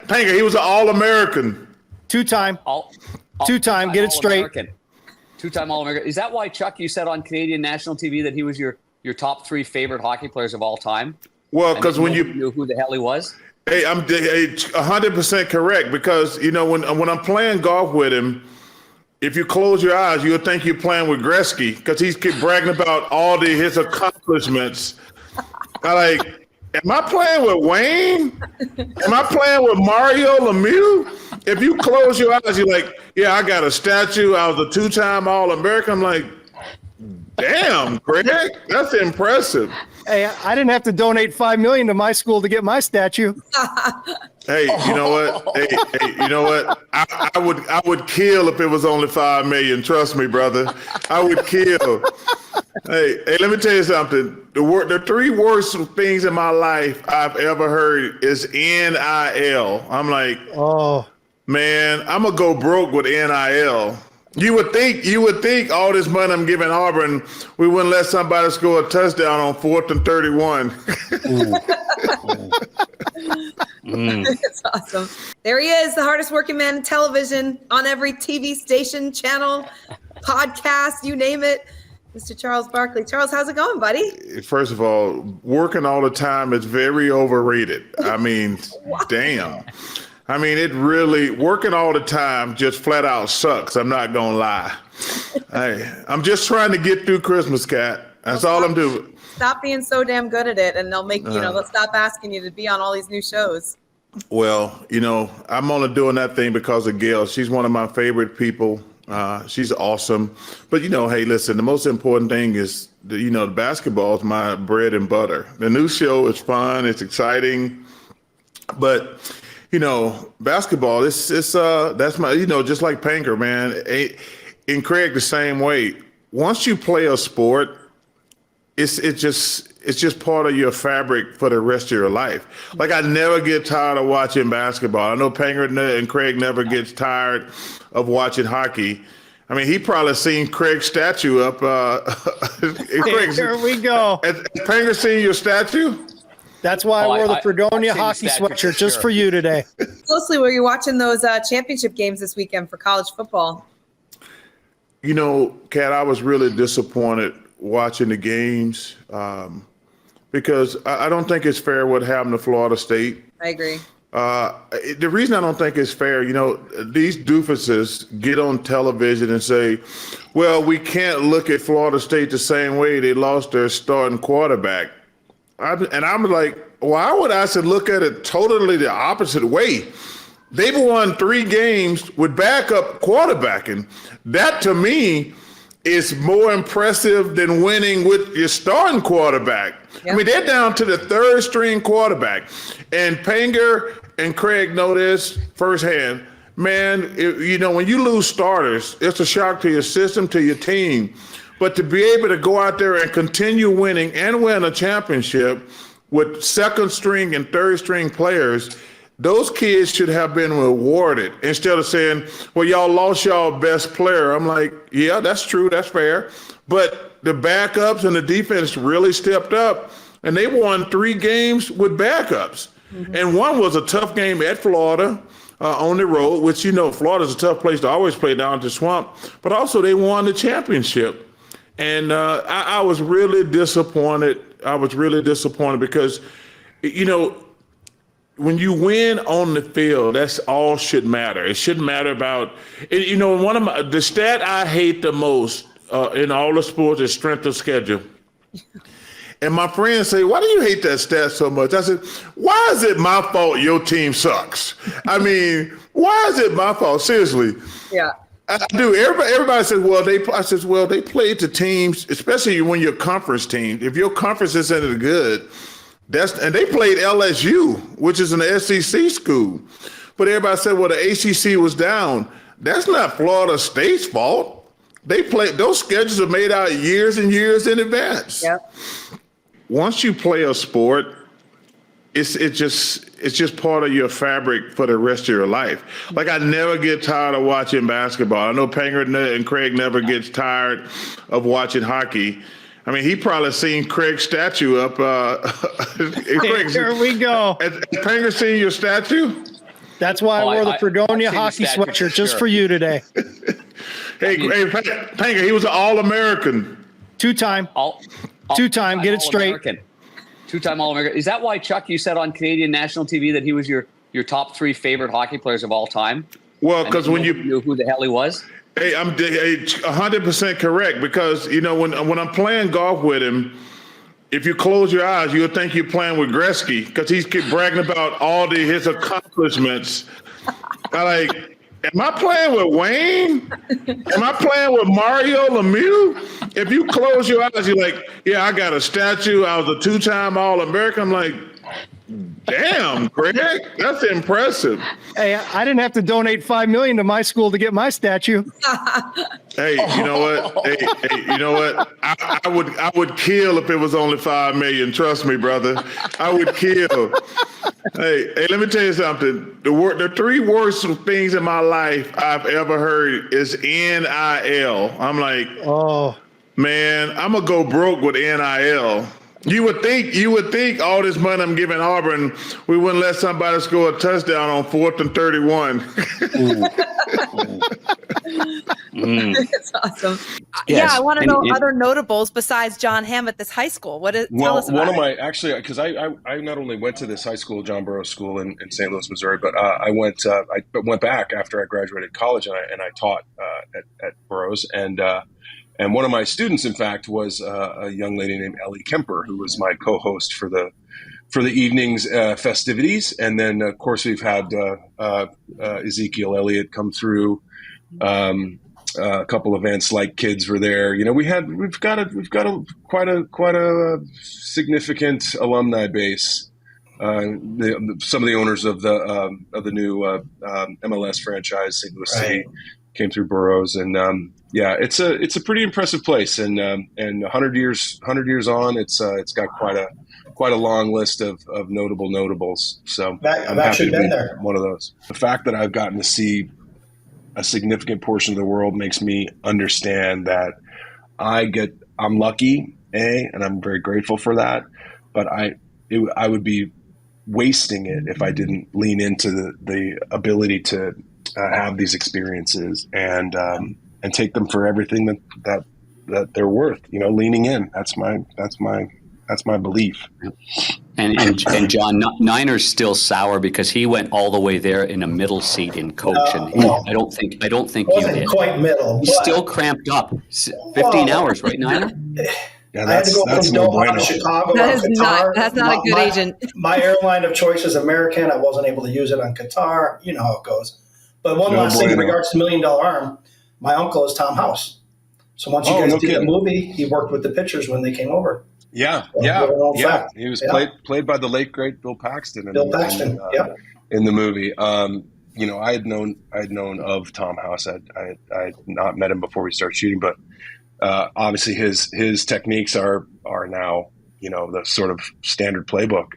Panger, he was an All-American. Two-time. Two-time. Get it straight. Two-time All-American. Is that why, Chuck, you said on Canadian national TV that he was your top 3 favorite hockey players of all time? Well, because when you knew who the hell he was. Hey, I'm 100% correct because when I'm playing golf with him, if you close your eyes, you'll think you're playing with Gretzky because he's keep bragging about all his accomplishments. Am I playing with Wayne? Am I playing with Mario Lemieux? If you close your eyes, you're like, yeah, I got a statue. I was a 2-time All-American. I'm like, damn, Greg, that's impressive. Hey, I didn't have to donate $5 million to my school to get my statue. Hey, you know what? Hey, you know what? I would kill if it was only $5 million. Trust me, brother. I would kill. Hey, let me tell you something. The 3 worst things in my life I've ever heard is NIL. I'm like, oh man, I'm gonna go broke with NIL. You would think all this money I'm giving Auburn, we wouldn't let somebody score a touchdown on 4th and 31. That's awesome. There he is, the hardest working man in television, on every TV station, channel, podcast, you name it. Mr. Charles Barkley. Charles, how's it going, buddy? First of all, working all the time is very overrated. I mean, damn. I mean, it really, working all the time just flat out sucks. I'm not going to lie. I'm just trying to get through Christmas, Cat. That's all I'm doing. Stop being so damn good at it, and they'll make, they'll stop asking you to be on all these new shows. Well, I'm only doing that thing because of Gail. She's one of my favorite people. She's awesome. But, hey, listen, the most important thing is, the basketball is my bread and butter. The new show is fun. It's exciting. But, basketball, that's my, just like Panger, man. And Craig, the same way. Once you play a sport, it's just part of your fabric for the rest of your life. Like, I never get tired of watching basketball. I know Panger and Craig never gets tired of watching hockey. I mean, he probably seen Craig's statue up. Here we go. Has Panger seen your statue? That's why I wore the Fredonia hockey sweatshirt just for you today. Closely, were you watching those championship games this weekend for college football? Kat, I was really disappointed watching the games because I don't think it's fair what happened to Florida State. I agree. The reason I don't think it's fair, these doofuses get on television and say, well, we can't look at Florida State the same way. They lost their starting quarterback. I'm like, why would I look at it totally the opposite way? They've won 3 games with backup quarterbacking. That, to me, is more impressive than winning with your starting quarterback. Yep. I mean, they're down to the 3rd string quarterback. And Panger and Craig know this firsthand. Man, when you lose starters, it's a shock to your system, to your team. But to be able to go out there and continue winning and win a championship with 2nd string and 3rd string players, those kids should have been rewarded instead of saying, well, y'all lost y'all best player. I'm like, yeah, that's true. That's fair. But the backups and the defense really stepped up, and they won 3 games with backups. Mm-hmm. And one was a tough game at Florida on the road, which, Florida's a tough place to always play down at the Swamp. But also they won the championship. And I was really disappointed. Because, when you win on the field, that's all should matter. It shouldn't matter about, the stat I hate the most in all the sports is strength of schedule. And my friends say, why do you hate that stat so much? I said, why is it my fault your team sucks? I mean, why is it my fault? Seriously. Yeah. I do. Everybody says, well, they played the teams, especially when your conference team. If your conference isn't good, and they played LSU, which is an SEC school. But everybody said, well, the ACC was down. That's not Florida State's fault. Those schedules are made out years and years in advance. Yep. Once you play a sport, it's just part of your fabric for the rest of your life. Like, I never get tired of watching basketball. I know Panger and Craig never gets tired of watching hockey. I mean, he probably seen Craig's statue up. Here we go. Has Panger seen your statue? That's why I wore the Fredonia hockey stat for sweatshirt just sure. for you today. Hey, Panker, he was an All-American. Two-time. Two-time. Get it straight. Two-time All-American. Is that why, Chuck, you said on Canadian national TV that he was your top 3 favorite hockey players of all time? Well, because when you knew who the hell he was? Hey, I'm 100% correct because, when I'm playing golf with him, if you close your eyes, you'll think you're playing with Gretzky because he's keep bragging about all his accomplishments. Am I playing with Wayne? Am I playing with Mario Lemieux? If you close your eyes, you're like, yeah, I got a statue. I was a 2-time All-American. I'm like, damn, Greg, that's impressive. Hey, I didn't have to donate $5 million to my school to get my statue. Hey, you know what? Hey, you know what? I would kill if it was only $5 million. Trust me, brother. I would kill. Hey, let me tell you something. The 3 worst things in my life I've ever heard is NIL. I'm like, oh man, I'm gonna go broke with NIL. You would think all this money I'm giving Auburn, we wouldn't let somebody score a touchdown on 4th and 31. That's awesome. Yes. Yeah, I want to know other notables besides Jon Hamm at this high school. Tell us about because I not only went to this high school, John Burroughs School in St. Louis, Missouri, but I went back after I graduated college and I taught at Burroughs and one of my students, in fact, was a young lady named Ellie Kemper, who was my co-host for the evening's festivities. And then, of course, we've had Ezekiel Elliott come through. A couple events like kids were there. We've got quite a significant alumni base. Some of the owners of the new MLS franchise, St. Louis City, came through Burroughs, and it's a pretty impressive place. And 100 years on, it's got quite a long list of notable notables. So I've actually been there. One of those. The fact that I've gotten to see a significant portion of the world makes me understand that I'm lucky, and I'm very grateful for that. But I would be wasting it if I didn't lean into the ability to have these experiences and take them for everything that they're worth. Leaning in. That's my belief. And John, Niner's still sour because he went all the way there in a middle seat in coach, and I don't think you did. Quite middle. He's still cramped up. 15 hours, right, Niner? Yeah, I had to go from Doha to Chicago. That's not a good agent. My airline of choice is American. I wasn't able to use it on Qatar. You know how it goes. But one last thing in regards to $1 Million Arm, my uncle is Tom House. So once you guys did the movie, he worked with the pitchers when they came over. Yeah. He was played by the late great Bill Paxton. In the movie. I had known of Tom House. I had not met him before we started shooting, but obviously his techniques are now the sort of standard playbook.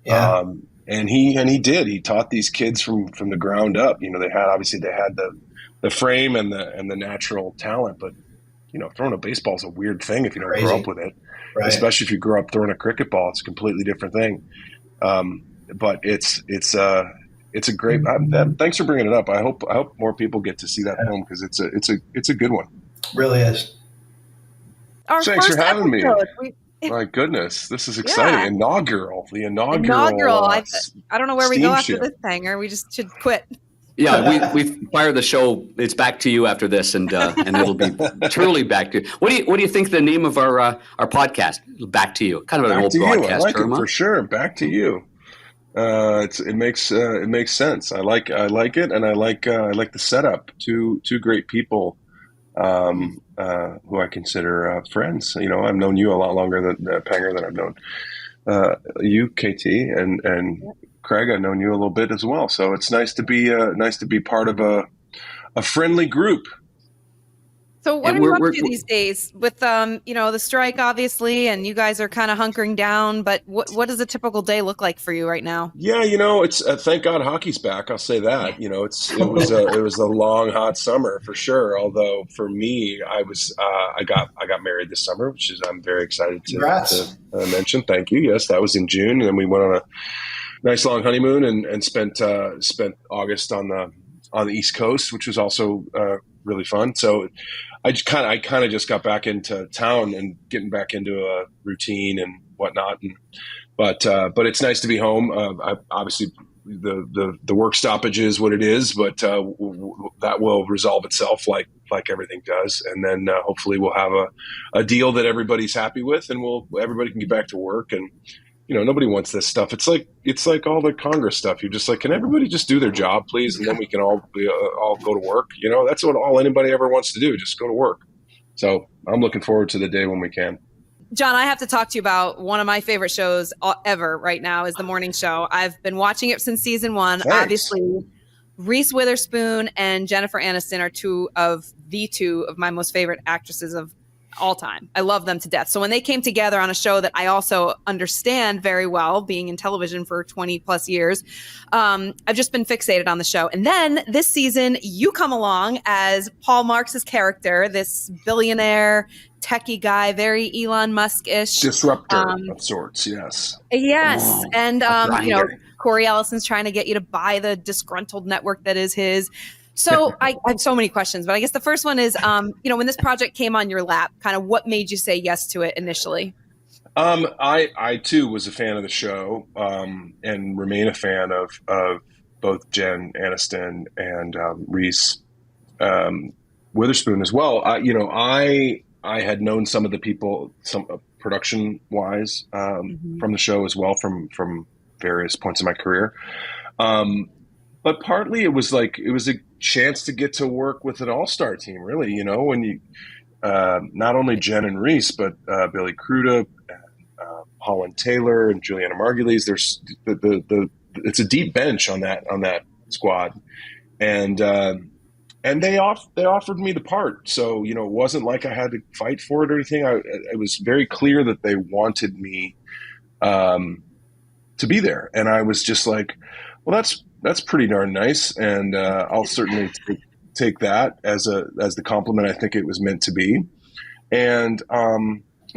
Yeah. And he taught these kids from the ground up. They had the frame and the natural talent, but throwing a baseball is a weird thing if you don't grow up with it. Right. Especially if you grew up throwing a cricket ball, it's a completely different thing. But it's a great. Thanks for bringing it up. I hope more people get to see that film because it's a good one. Really is. Thanks for having me. My goodness, this is exciting. Yeah. The inaugural. I don't know where we go after this hanger. We just should quit. Yeah, we fire the show. It's back to you after this, and it'll be truly back to you. What do you think the name of our podcast? Back to you, kind of an old broadcast I like term, it for sure. Back to you. It makes sense. I like it, and I like the setup. Two great people, who I consider friends. I've known you a lot longer than Panger than I've known you, KT, and Craig, I've known you a little bit as well, so it's nice to be part of a friendly group. So what are you up to these days with the strike, obviously, and you guys are kind of hunkering down? But what does a typical day look like for you right now? Yeah, it's thank God hockey's back. I'll say that. It was a long, hot summer for sure. Although for me, I got married this summer, which is I'm very excited to mention. Thank you. Yes, that was in June, and then we went on nice long honeymoon and spent August on the East Coast, which was also really fun. So I kind of just got back into town and getting back into a routine and whatnot. But it's nice to be home. Obviously the work stoppage is what it is, but that will resolve itself like everything does. And then hopefully we'll have a deal that everybody's happy with, and everybody can get back to work. And nobody wants this stuff. It's like all the Congress stuff. You're just like, can everybody just do their job, please? And then we can all go to work. That's what all anybody ever wants to do, just go to work. So I'm looking forward to the day when we can. John, I have to talk to you about one of my favorite shows ever right now is The Morning Show. I've been watching it since season 1. Thanks. Obviously, Reese Witherspoon and Jennifer Aniston are two of my most favorite actresses of all time. I love them to death. So when they came together on a show that I also understand very well, being in television for 20 plus years, I've just been fixated on the show. And then this season, you come along as Paul Marx's character, this billionaire techie guy, very Elon Musk-ish. Disruptor of sorts, yes. Yes. Oh, and, Corey Ellison's trying to get you to buy the disgruntled network that is his. So I have so many questions, but I guess the first one is, when this project came on your lap, kind of what made you say yes to it initially? I too was a fan of the show, and remain a fan of both Jen Aniston and Reese Witherspoon as well. I had known some of the people, some production wise, from the show as well, from various points in my career. But partly it was a chance to get to work with an all-star team, really, when you, not only Jen and Reese, but Billy Crudup, Holland Taylor and Juliana Margulies. There's it's a deep bench on that squad. And they offered me the part. So, it wasn't like I had to fight for it or anything. It was very clear that they wanted me to be there. And I was just like, well, that's pretty darn nice. And I'll certainly take that as the compliment I think it was meant to be. And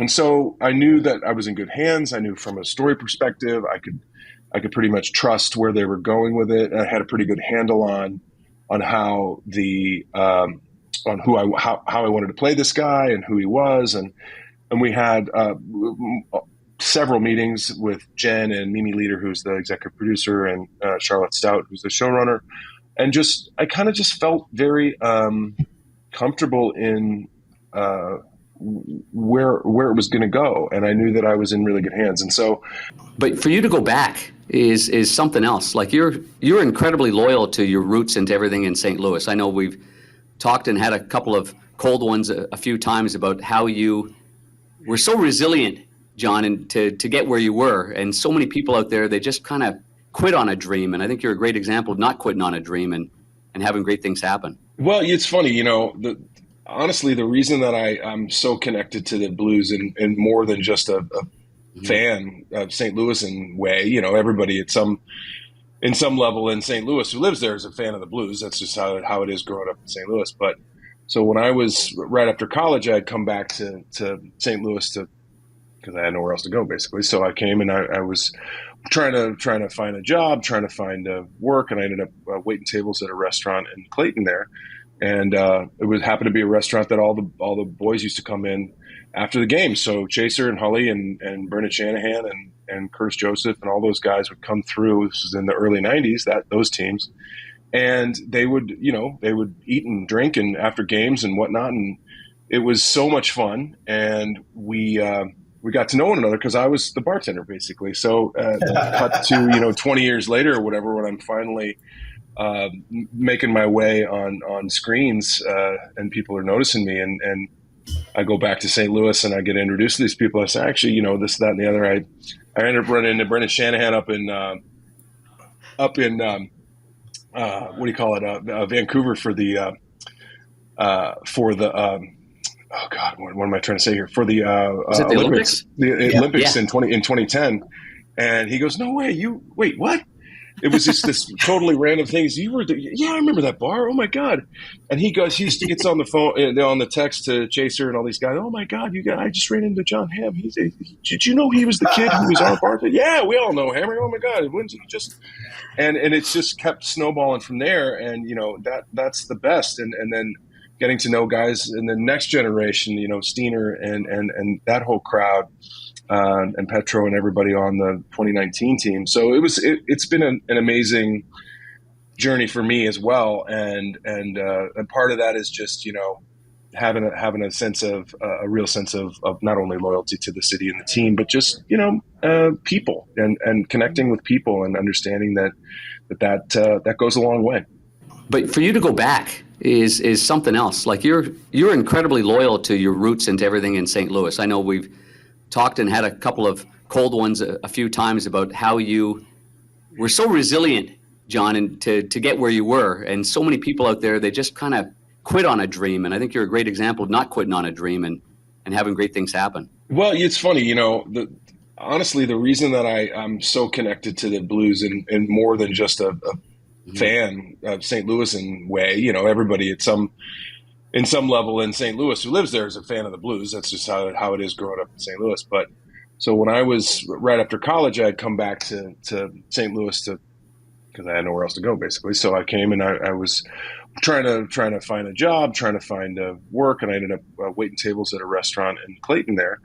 so I knew that I was in good hands. I knew from a story perspective, I could pretty much trust where they were going with it. And I had a pretty good handle on how how I wanted to play this guy and who he was. And we had several meetings with Jen and Mimi Leader, who's the executive producer, and Charlotte Stout, who's the showrunner. And I kind of just felt very comfortable in where it was going to go. And I knew that I was in really good hands. And so, but for you to go back is something else. Like you're incredibly loyal to your roots and to everything in St. Louis. I know we've talked and had a couple of cold ones a few times about how you were so resilient, John, and to get where you were. And so many people out there, they just kind of quit on a dream. And I think you're a great example of not quitting on a dream and having great things happen. Well, it's funny, honestly, the reason that I'm so connected to the Blues and more than just a fan of St. Louis in way, everybody in some level in St. Louis who lives there is a fan of the Blues. That's just how it is growing up in St. Louis. But so when I was right after college, I had come back to St. Louis because I had nowhere else to go, basically. So I came and I was trying to find a job, trying to find work, and I ended up waiting tables at a restaurant in Clayton there. And it happened to be a restaurant that all the boys used to come in after the game. So Chaser and Hully and Bernard Shanahan and Curtis Joseph and all those guys would come through. This was in the early 90s, those teams. And they would eat and drink and after games and whatnot. And it was so much fun. And we got to know one another because I was the bartender, basically. So cut to 20 years later or whatever, when I'm finally making my way on screens and people are noticing me, and I go back to St. Louis and I get introduced to these people. I say, actually, this, that, and the other. I ended up running into Brendan Shanahan up in Vancouver for the oh God, what am I trying to say here? For the Olympics? The Olympics in 2010. And he goes, no way, wait, what? it was just this totally random thing. Yeah, I remember that bar. Oh my God. And he gets on the phone, on the text to Chaser and all these guys. Oh my God, I just ran into Jon Hamm. Did you know he was the kid who was our bartender? Yeah, we all know Hammer. Oh my God. When's he just, and it's just kept snowballing from there. And, that's the best. And then getting to know guys in the next generation, Steiner and that whole crowd. And Petro and everybody on the 2019 team. So it's been an amazing journey for me as well. And part of that is just, having a sense of a real sense of not only loyalty to the city and the team, but just, people and connecting with people and understanding that goes a long way. But for you to go back is something else. Like you're incredibly loyal to your roots and to everything in St. Louis. I know we've talked and had a couple of cold ones a few times about how you were so resilient, Jon, and to get where you were. And so many people out there, they just kind of quit on a dream. And I think you're a great example of not quitting on a dream and having great things happen. Well, it's funny, honestly, the reason that I'm so connected to the Blues and more than just a fan of St. Louis in way, everybody in some level in St. Louis who lives there is a fan of the Blues. That's just how it is growing up in St. Louis. But so when I was right after college, I had come back to St. Louis because I had nowhere else to go, basically. So I came and I was trying to find a job, trying to find work, and I ended up waiting tables at a restaurant in Clayton there.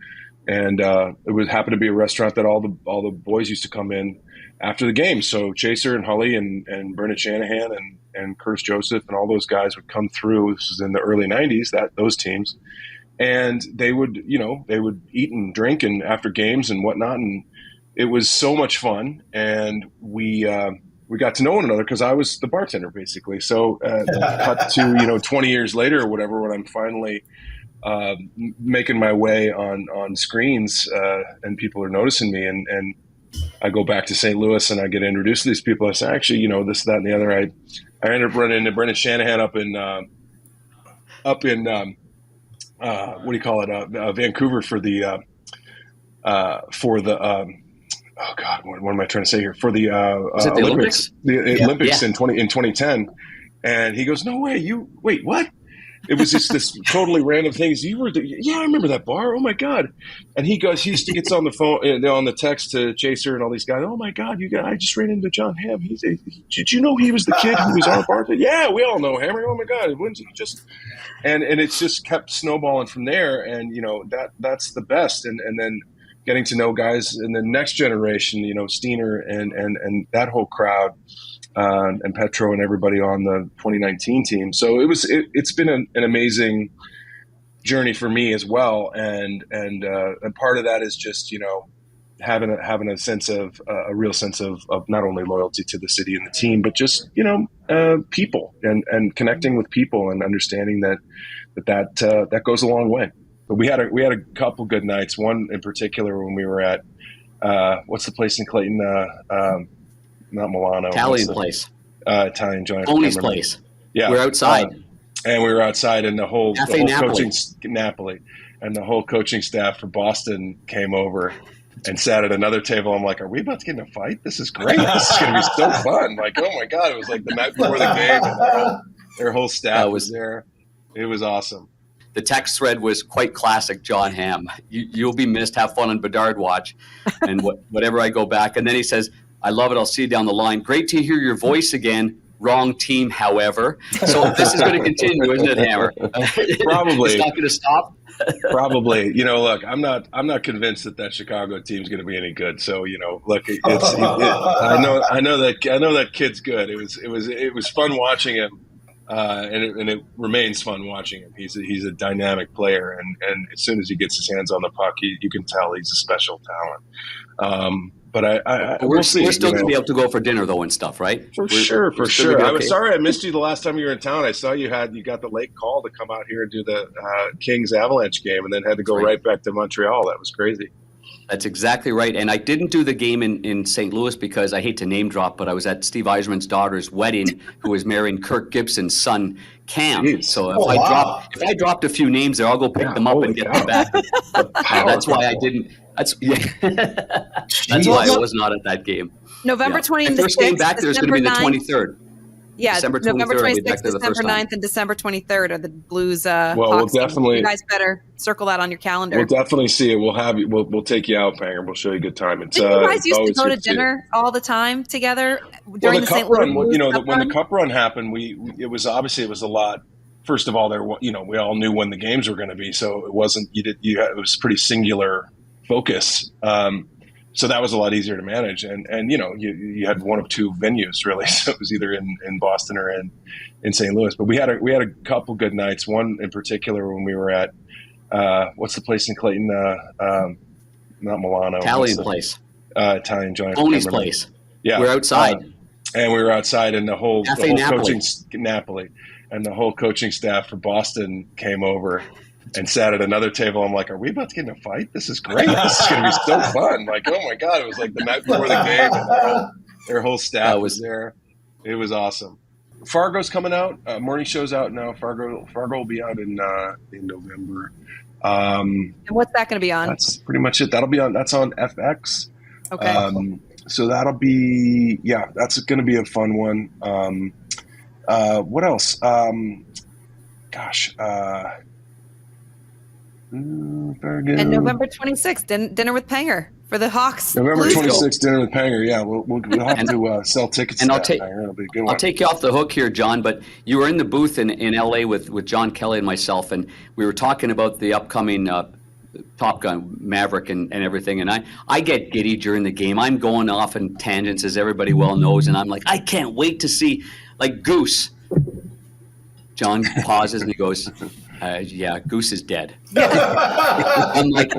And it happened to be a restaurant that all the boys used to come in after the game. So Chaser and Hully and Bernard Shanahan and Curtis Joseph and all those guys would come through. This was in the early 90s, those teams. And they would eat and drink and after games and whatnot. And it was so much fun. And we got to know one another because I was the bartender, basically. So cut to, 20 years later or whatever, when I'm finally making my way on screens and people are noticing me and I go back to St. Louis and I get introduced to these people. I say, actually, this, that, and the other. I ended up running into Brendan Shanahan up in Vancouver for the oh God, what am I trying to say here? For the Olympics? The Olympics in 2010. And he goes, no way, wait, what? It was just this totally random thing. Yeah, I remember that bar. Oh my God. And he gets on the phone, on the text to Chaser and all these guys. Oh my God, I just ran into Jon Hamm. Did you know he was the kid who was our bartender? Yeah, we all know Hammer. Oh my God, when's he just, and it's just kept snowballing from there. And, that's the best. And then getting to know guys in the next generation, Steiner and that whole crowd. And Petro and everybody on the 2019 team. So it's been an amazing journey for me as well. And part of that is just, having a sense of a real sense of not only loyalty to the city and the team, but just, people and connecting with people and understanding that goes a long way. But we had a couple good nights. One in particular when we were at, what's the place in Clayton? Not Milano. Italian place. Italian joint. Tony's place. Yeah. We're outside. And we were outside and the whole Napoli. Napoli. And the whole coaching staff for Boston came over and sat at another table. I'm like, are we about to get in a fight? This is great. This is going to be so fun. Like, oh my God. It was like the night before the game and their whole staff was there. It was awesome. The text thread was quite classic Jon Hamm. You'll be missed. Have fun on Bedard watch. And whatever I go back. And then he says, I love it. I'll see you down the line. Great to hear your voice again. Wrong team, however. So this is going to continue, isn't it, Hammer? Probably. It's not going to stop. Probably. Look, I'm not convinced that Chicago team's going to be any good. So, look, I know that kid's good. It was fun watching him, and it remains fun watching him. He's a dynamic player, and as soon as he gets his hands on the puck, you can tell he's a special talent. But we'll see. We're still going to be able to go for dinner, though, and stuff, right? For sure. Okay. I was sorry I missed you the last time you were in town. I saw you got the late call to come out here and do the Kings Avalanche game, and then had to go right back to Montreal. That was crazy. That's exactly right. And I didn't do the game in St. Louis because I hate to name drop, but I was at Steve Yzerman's daughter's wedding, who was marrying Kirk Gibson's son, Cam. Jeez. So if I dropped a few names there, I'll go pick them up and get them back. That's why I didn't. That's why I was not at that game. November Yeah. 20th My and first game back there is going to be the 9th. 23rd. Yeah, December November 23rd, I'll be 26th, back there the first December time. 9th, and December 23rd are the Blues. Well, we'll Hawks games. definitely. You guys better circle that on your calendar. We'll definitely see it. We'll have you. We'll take you out, Panger. We'll show you a good time. Didn't you guys used to go to dinner all the time together during the St. Louis Blues Cup when run? the Cup run happened, it was a lot. First of all, we all knew when the games were going to be, so it wasn't. It was pretty singular focus. So that was a lot easier to manage, and you had one of two venues really, so it was either in Boston or in St. Louis. But we had a couple good nights. One in particular when we were at what's the place in Clayton? Not Milano. Italian place. Italian joint. Tony's place. Yeah, we're outside, and we were outside, and the whole Napoli. coaching Napoli, and the whole coaching staff for Boston came over and sat at another table. I'm like, are we about to get in a fight? This is great. This is going to be so fun. Like, oh my God. It was like the night before the game. And their whole staff was there. It was awesome. Fargo's coming out. Morning show's out now. Fargo will be out in November. And what's that going to be on? That's pretty much it. That's on FX. Okay. So that'll be, that's going to be a fun one. What else? Very good. And November 26th, dinner with Panger for the Hawks. November 26th, dinner with Panger. Yeah, we'll have to sell tickets. And to Panger. It'll be a good one. I'll take you off the hook here, John. But you were in the booth in LA with John Kelly and myself, and we were talking about the upcoming Top Gun Maverick and everything. And I get giddy during the game. I'm going off in tangents, as everybody well knows, and I'm like, I can't wait to see Goose. John pauses and he goes, Goose is dead. I'm like,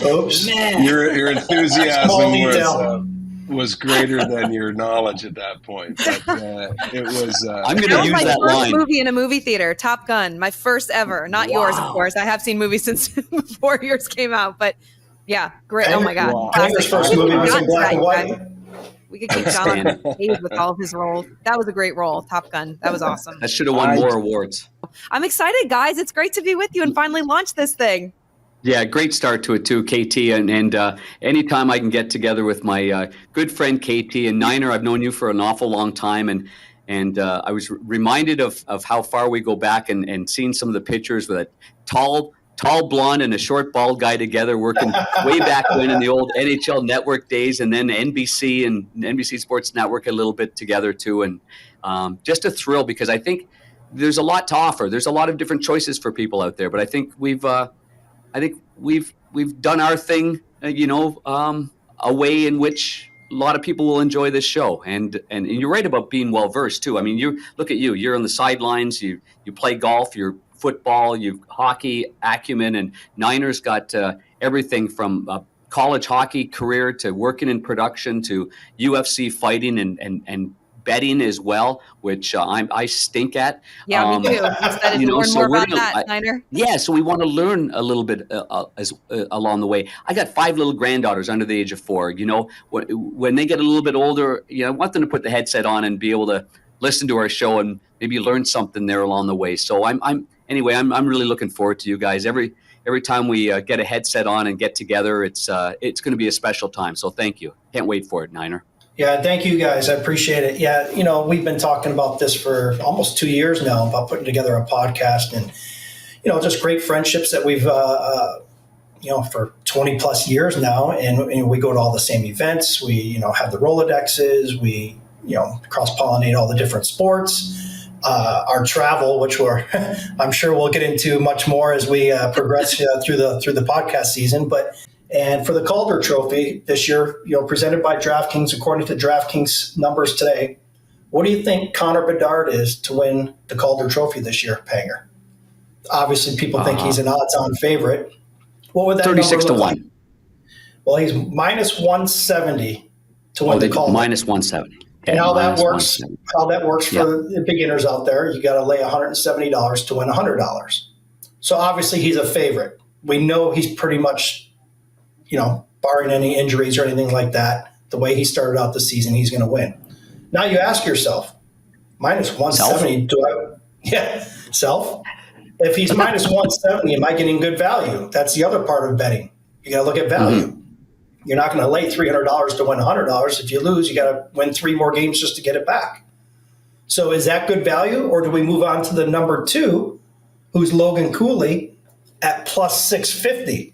oops. Man. Your enthusiasm was greater than your knowledge at that point. But, it was. I'm going to use that line. Movie in a movie theater, Top Gun, my first ever. Not yours, of course. I have seen movies since before yours came out, but yeah, great. Oh my God. Wow. Panger's first movie was in black and white. We could keep John on page with all of his roles. That was a great role, Top Gun. That was awesome. That should have won more awards. I'm excited, guys. It's great to be with you and finally launch this thing. Yeah, great start to it too, KT. And anytime I can get together with my good friend KT and Niner, I've known you for an awful long time, and I was reminded of how far we go back and seeing some of the pictures with a tall blonde and a short bald guy together working way back when in the old NHL Network days, and then NBC and NBC Sports Network a little bit together too. And just a thrill, because I think there's a lot to offer. There's a lot of different choices for people out there, but I think we've done our thing, a way in which a lot of people will enjoy this show. And you're right about being well versed too. I mean, you're on the sidelines, you play golf, you're football, you've hockey acumen, and Niner's got everything from a college hockey career to working in production to UFC fighting and betting as well, which I stink at. Yeah, me too. Excited to learn more about that, Niner. Yeah, so we want to learn a little bit along the way. I got 5 little granddaughters under the age of 4. When they get a little bit older, I want them to put the headset on and be able to listen to our show and maybe learn something there along the way. So I'm really looking forward to you guys. Every time we get a headset on and get together, it's going to be a special time. So thank you. Can't wait for it, Niner. Yeah, thank you guys. I appreciate it. Yeah, we've been talking about this for almost 2 years now, about putting together a podcast, and just great friendships that we've for 20 plus years now, and we go to all the same events. We have the Rolodexes. We cross pollinate all the different sports. Our travel, which I'm sure we'll get into much more as we progress through the podcast season. And for the Calder Trophy this year, presented by DraftKings, according to DraftKings numbers today, what do you think Connor Bedard is to win the Calder Trophy this year, Panger? Obviously, people think he's an odds-on favorite. What would that 36 to 1. Like? Well, he's minus 170 to win the Calder. Minus 170. Okay, and how that works for the beginners out there, you got to lay $170 to win $100. So obviously he's a favorite. We know he's pretty much, barring any injuries or anything like that, the way he started out the season, he's going to win. Now you ask yourself, minus 170, self? If he's minus 170, am I getting good value? That's the other part of betting. You got to look at value. Mm-hmm. You're not going to lay $300 to win $100. If you lose, you got to win 3 more games just to get it back. So is that good value, or do we move on to the number 2, who's Logan Cooley at plus 650?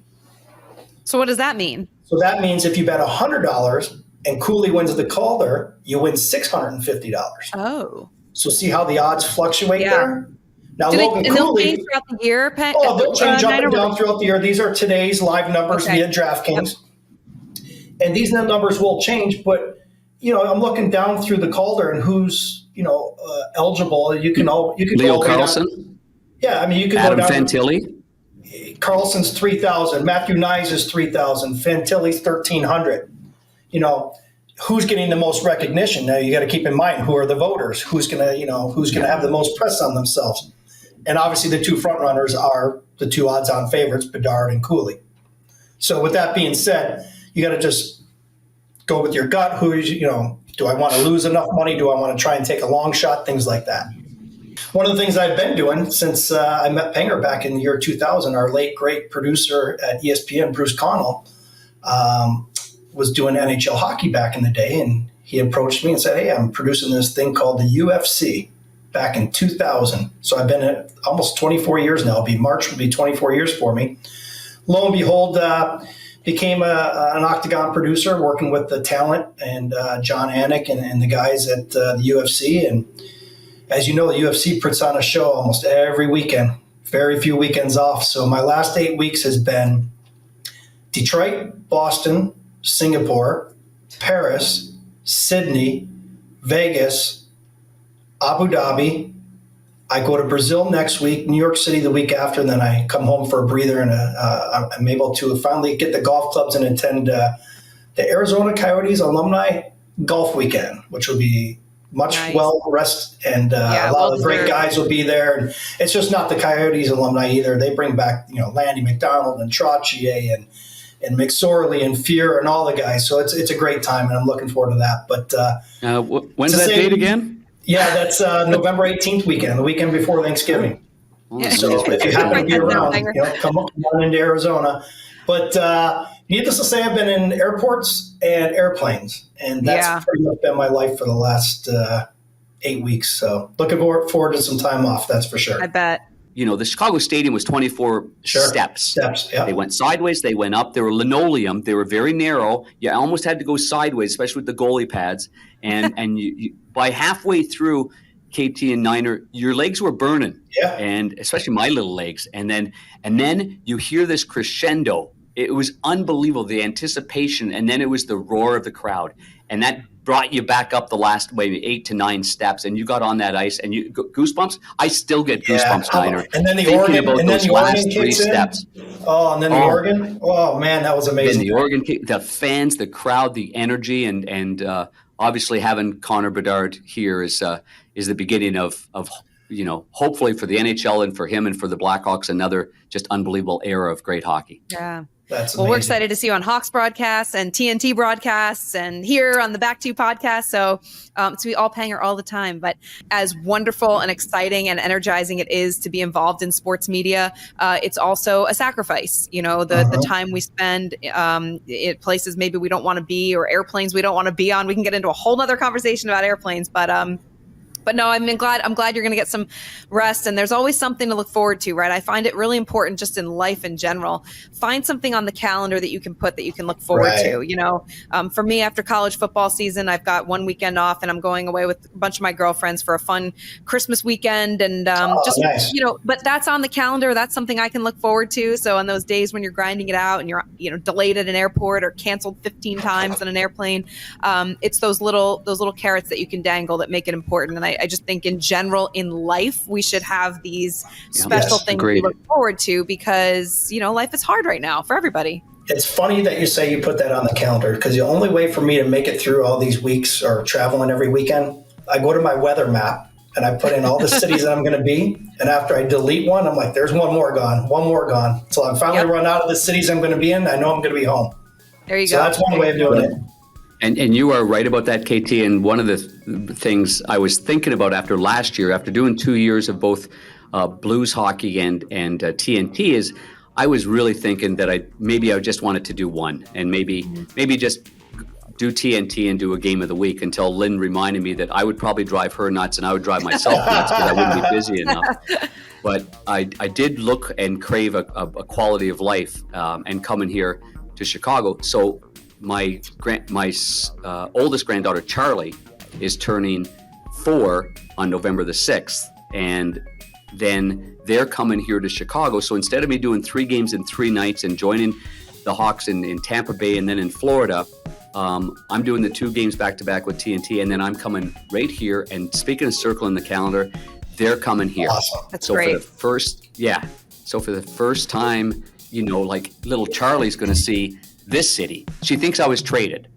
So what does that mean? So that means if you bet $100 and Cooley wins the Calder, you win $650. Oh. So see how the odds fluctuate there? Now, Logan they'll Cooley, change throughout the year? they'll change up and down throughout the year. These are today's live numbers via DraftKings. Yep. And these numbers will change, but, I'm looking down through the Calder and who's, eligible. You can Leo Carlson? Yeah, I mean, you could Adam go down. Fantilli? Carlson's 3,000. Matthew Nyes is 3,000. Fantilli's 1,300. Who's getting the most recognition? Now you got to keep in mind who are the voters. Who's gonna have the most press on themselves? And obviously, the 2 front runners are the 2 odds-on favorites, Bedard and Cooley. So with that being said, you got to just go with your gut. Who is do I want to lose enough money? Do I want to try and take a long shot? Things like that. One of the things I've been doing since I met Penger back in the year 2000, our late great producer at ESPN, Bruce Connell, was doing NHL hockey back in the day, and he approached me and said, "Hey, I'm producing this thing called the UFC." Back in 2000. So I've been at almost 24 years now. March will be 24 years for me. Lo and behold, became an Octagon producer working with the talent and Jon Hamm and the guys at the UFC. And as you know, the UFC puts on a show almost every weekend, very few weekends off. So my last 8 weeks has been Detroit, Boston, Singapore, Paris, Sydney, Vegas, Abu Dhabi. I go to Brazil next week, New York City the week after, and then I come home for a breather, and I'm able to finally get the golf clubs and attend the Arizona Coyotes Alumni Golf Weekend, which will be much well-rested, and a lot of the great guys will be there. And it's just not the Coyotes alumni either. They bring back Landy McDonald and Trottier and McSorley and Fear and all the guys. So it's a great time, and I'm looking forward to that. But when's that date again? Yeah, that's November 18th weekend, the weekend before Thanksgiving. So if you happen to be around, come on into Arizona. But needless to say, I've been in airports and airplanes, and that's pretty much been my life for the last 8 weeks. So looking forward to some time off, that's for sure. I bet. The Chicago Stadium was 24 steps. Yeah. They went sideways, they went up. They were linoleum. They were very narrow. You almost had to go sideways, especially with the goalie pads. And you by halfway through, KT and Niner, your legs were burning. Yeah. And especially my little legs. And then you hear this crescendo. It was unbelievable, the anticipation. And then it was the roar of the crowd. And that brought you back up the last maybe 8 to 9 steps, and you got on that ice, and you goosebumps. I still get goosebumps, Niner. And then the thinking organ, about and then those the last organ 3 kicks in. steps. Oh, and then the organ. Oh man, that was amazing. Then the organ, the fans, the crowd, the energy, and obviously having Connor Bedard here is the beginning of hopefully for the NHL and for him and for the Blackhawks, another just unbelievable era of great hockey. Yeah. That's well, we're excited to see you on Hawks broadcasts and TNT broadcasts and here on the Back to You podcast. So we all Panger all the time. But as wonderful and exciting and energizing it is to be involved in sports media, it's also a sacrifice. The time we spend at places maybe we don't want to be, or airplanes we don't want to be on. We can get into a whole nother conversation about airplanes, but no, I'm glad you're going to get some rest, and there's always something to look forward to, right? I find it really important just in life in general. Find something on the calendar that you can look forward to. For me, after college football season, I've got 1 weekend off, and I'm going away with a bunch of my girlfriends for a fun Christmas weekend, and nice. But that's on the calendar. That's something I can look forward to. So on those days when you're grinding it out and you're delayed at an airport or canceled 15 times on an airplane, it's those little carrots that you can dangle that make it important. And I just think in general in life, we should have these special things we look forward to because, life is hard right now for everybody. It's funny that you say you put that on the calendar, because the only way for me to make it through all these weeks or traveling every weekend, I go to my weather map and I put in all the cities that I'm going to be. And after I delete one, I'm like, there's one more gone. So I finally run out of the cities I'm going to be in. I know I'm going to be home. There you go. So that's one way of doing it. And you are right about that, KT. And one of the things I was thinking about after last year, after doing 2 years of both Blues hockey and TNT, is I was really thinking that I just wanted to do one, and maybe just do TNT and do a game of the week, until Lynn reminded me that I would probably drive her nuts and I would drive myself nuts because I wouldn't be busy enough. But I did look and crave a quality of life, and coming here to Chicago. So my oldest granddaughter, Charlie, is turning 4 on November the 6th. And then they're coming here to Chicago. So instead of me doing 3 games in 3 nights and joining the Hawks in Tampa Bay and then in Florida, I'm doing the 2 games back to back with TNT, and then I'm coming right here. And speaking of circling the calendar, they're coming here. Awesome. That's so great. So for the first time, like little Charlie's going to see this city. She thinks I was traded.